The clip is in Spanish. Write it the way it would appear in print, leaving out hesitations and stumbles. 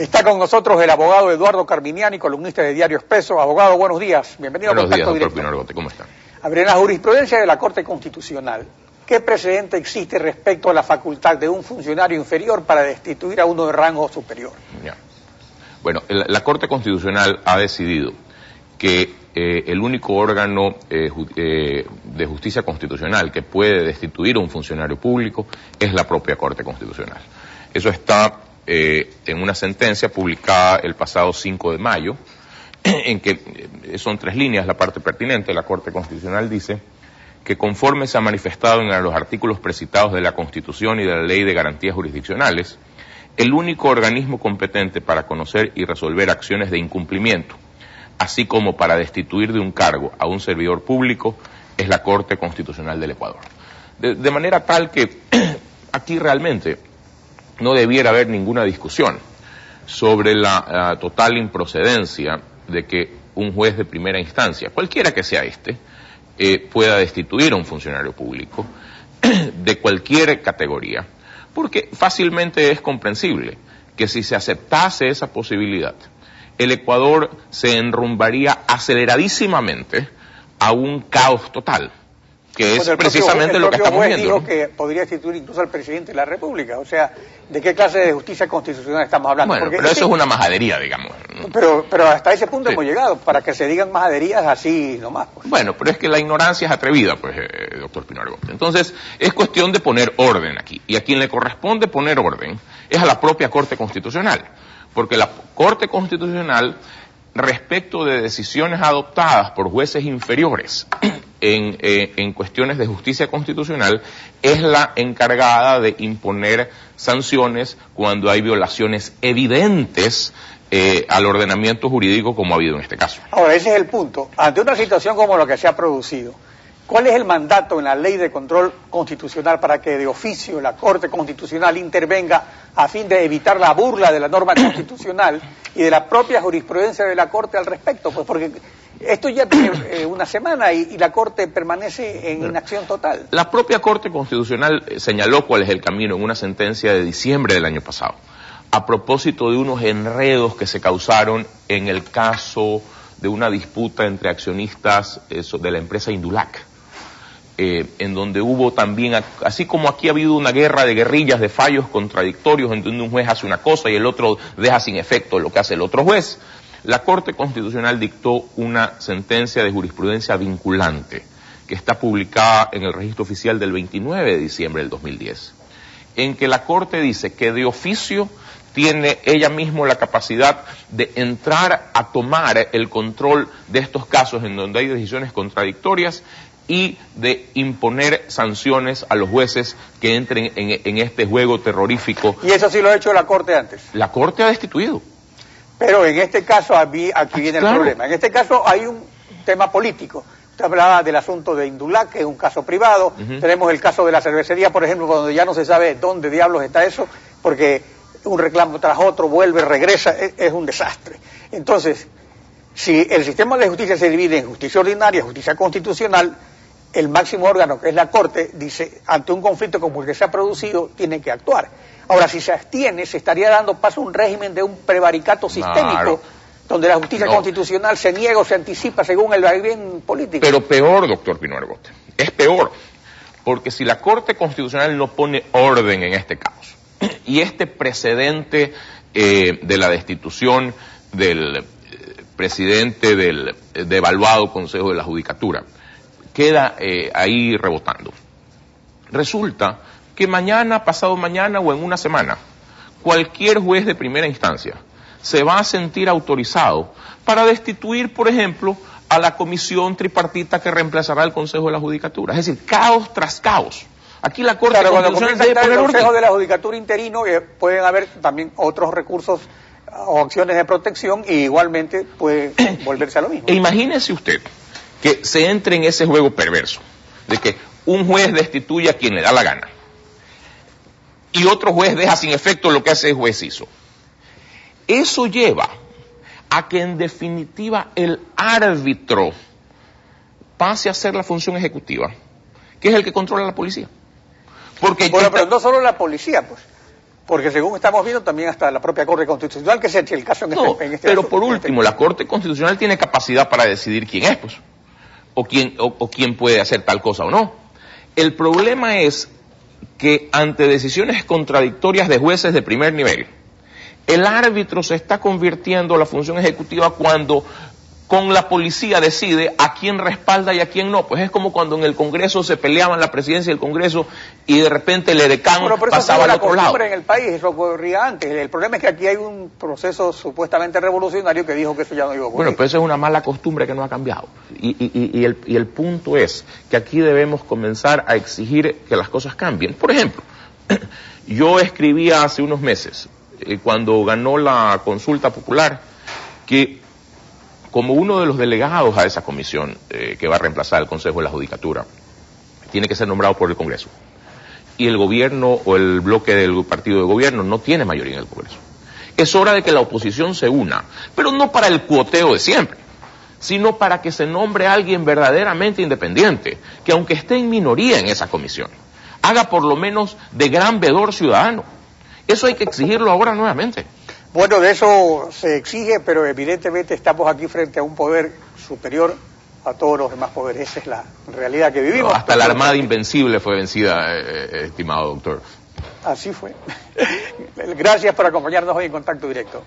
Está con nosotros el abogado Eduardo Carminiani, columnista de Diario Expreso. Abogado, buenos días. Bienvenido a Contacto Directo. Buenos días, doctor Pino Argote. ¿Cómo está? A ver, en la jurisprudencia de la Corte Constitucional, ¿qué precedente existe respecto a la facultad de un funcionario inferior para destituir a uno de rango superior? Ya. Bueno, la Corte Constitucional ha decidido que el único órgano de justicia constitucional que puede destituir a un funcionario público es la propia Corte Constitucional. Eso está en una sentencia publicada el pasado 5 de mayo, en que son 3 líneas la parte pertinente. La Corte Constitucional dice que conforme se ha manifestado en los artículos precitados de la Constitución y de la Ley de Garantías Jurisdiccionales, el único organismo competente para conocer y resolver acciones de incumplimiento, así como para destituir de un cargo a un servidor público, es la Corte Constitucional del Ecuador. De manera tal que aquí realmente no debiera haber ninguna discusión sobre la total improcedencia de que un juez de primera instancia, cualquiera que sea pueda destituir a un funcionario público de cualquier categoría, porque fácilmente es comprensible que si se aceptase esa posibilidad, el Ecuador se enrumbaría aceleradísimamente a un caos total, que es precisamente lo que estamos viendo. El propio juez dijo que podría destituir incluso al presidente de la República. O sea, ¿de qué clase de justicia constitucional estamos hablando? Bueno, pero eso es una majadería, digamos. Pero hasta ese punto hemos llegado, para que se digan majaderías así nomás. Pues. Bueno, pero es que la ignorancia es atrevida, pues, doctor Pino Argote. Entonces, es cuestión de poner orden aquí. Y a quien le corresponde poner orden es a la propia Corte Constitucional. Porque la Corte Constitucional, respecto de decisiones adoptadas por jueces inferiores en cuestiones de justicia constitucional, es la encargada de imponer sanciones cuando hay violaciones evidentes al ordenamiento jurídico, como ha habido en este caso. Ahora, ese es el punto. Ante una situación como la que se ha producido, ¿cuál es el mandato en la Ley de Control Constitucional para que de oficio la Corte Constitucional intervenga a fin de evitar la burla de la norma constitucional y de la propia jurisprudencia de la Corte al respecto? Pues porque esto ya tiene una semana y la Corte permanece en inacción total. La propia Corte Constitucional señaló cuál es el camino en una sentencia de diciembre del año pasado, a propósito de unos enredos que se causaron en el caso de una disputa entre accionistas de la empresa Indulac. En donde hubo también, así como aquí ha habido una guerra de guerrillas, de fallos contradictorios, en donde un juez hace una cosa y el otro deja sin efecto lo que hace el otro juez, la Corte Constitucional dictó una sentencia de jurisprudencia vinculante, que está publicada en el Registro Oficial del 29 de diciembre del 2010, en que la Corte dice que de oficio tiene ella misma la capacidad de entrar a tomar el control de estos casos en donde hay decisiones contradictorias y de imponer sanciones a los jueces que entren en este juego terrorífico. ¿Y eso sí lo ha hecho la Corte antes? La Corte ha destituido. Pero en este caso, aquí viene el problema. En este caso hay un tema político. Usted hablaba del asunto de Indulac, que es un caso privado. Tenemos el caso de la cervecería, por ejemplo, donde ya no se sabe dónde diablos está eso, porque un reclamo tras otro vuelve, regresa, es un desastre. Entonces, si el sistema de justicia se divide en justicia ordinaria, justicia constitucional, el máximo órgano, que es la Corte, dice, ante un conflicto como el que se ha producido, tiene que actuar. Ahora, si se abstiene, se estaría dando paso a un régimen de un prevaricato sistémico, donde la justicia constitucional se niega o se anticipa según el bien político. Pero peor, doctor Pino Argote, es peor, porque si la Corte Constitucional no pone orden en este caos, y este precedente de la destitución del presidente del devaluado Consejo de la Judicatura queda ahí rebotando, resulta que mañana, pasado mañana o en una semana, cualquier juez de primera instancia se va a sentir autorizado para destituir, por ejemplo, a la comisión tripartita que reemplazará al Consejo de la Judicatura. Es decir, caos tras caos. Aquí la Corte Constitucional debe poner orden. El Consejo de la Judicatura interino, pueden haber también otros recursos o acciones de protección y igualmente puede volverse a lo mismo. E imagínese usted que se entre en ese juego perverso de que un juez destituye a quien le da la gana y otro juez deja sin efecto lo que ese juez hizo. Eso lleva a que en definitiva el árbitro pase a ser la función ejecutiva, que es el que controla la policía. Porque bueno, pero no solo la policía, pues Porque según estamos viendo, también hasta la propia Corte Constitucional, que es el caso en este pero asunto, por último, la Corte Constitucional tiene capacidad para decidir quién es, pues, o quién puede hacer tal cosa o no. El problema es que ante decisiones contradictorias de jueces de primer nivel, el árbitro se está convirtiendo en la función ejecutiva cuando con la policía decide a quién respalda y a quién no. Pues es como cuando en el Congreso se peleaban la presidencia del Congreso y de repente el edecán pasaba al otro lado. En el país, eso ocurría antes. El problema es que aquí hay un proceso supuestamente revolucionario que dijo que eso ya no iba a ocurrir. Bueno, pero eso es una mala costumbre que no ha cambiado. Y el punto es que aquí debemos comenzar a exigir que las cosas cambien. Por ejemplo, yo escribí hace unos meses, cuando ganó la consulta popular, que como uno de los delegados a esa comisión que va a reemplazar el Consejo de la Judicatura, tiene que ser nombrado por el Congreso. Y el gobierno o el bloque del partido de gobierno no tiene mayoría en el Congreso. Es hora de que la oposición se una, pero no para el cuoteo de siempre, sino para que se nombre a alguien verdaderamente independiente, que aunque esté en minoría en esa comisión, haga por lo menos de gran vedor ciudadano. Eso hay que exigirlo ahora nuevamente. Bueno, de eso se exige, pero evidentemente estamos aquí frente a un poder superior a todos los demás poderes. Esa es la realidad que vivimos. No, hasta la Armada Invencible fue vencida, estimado doctor. Así fue. Gracias por acompañarnos hoy en Contacto Directo.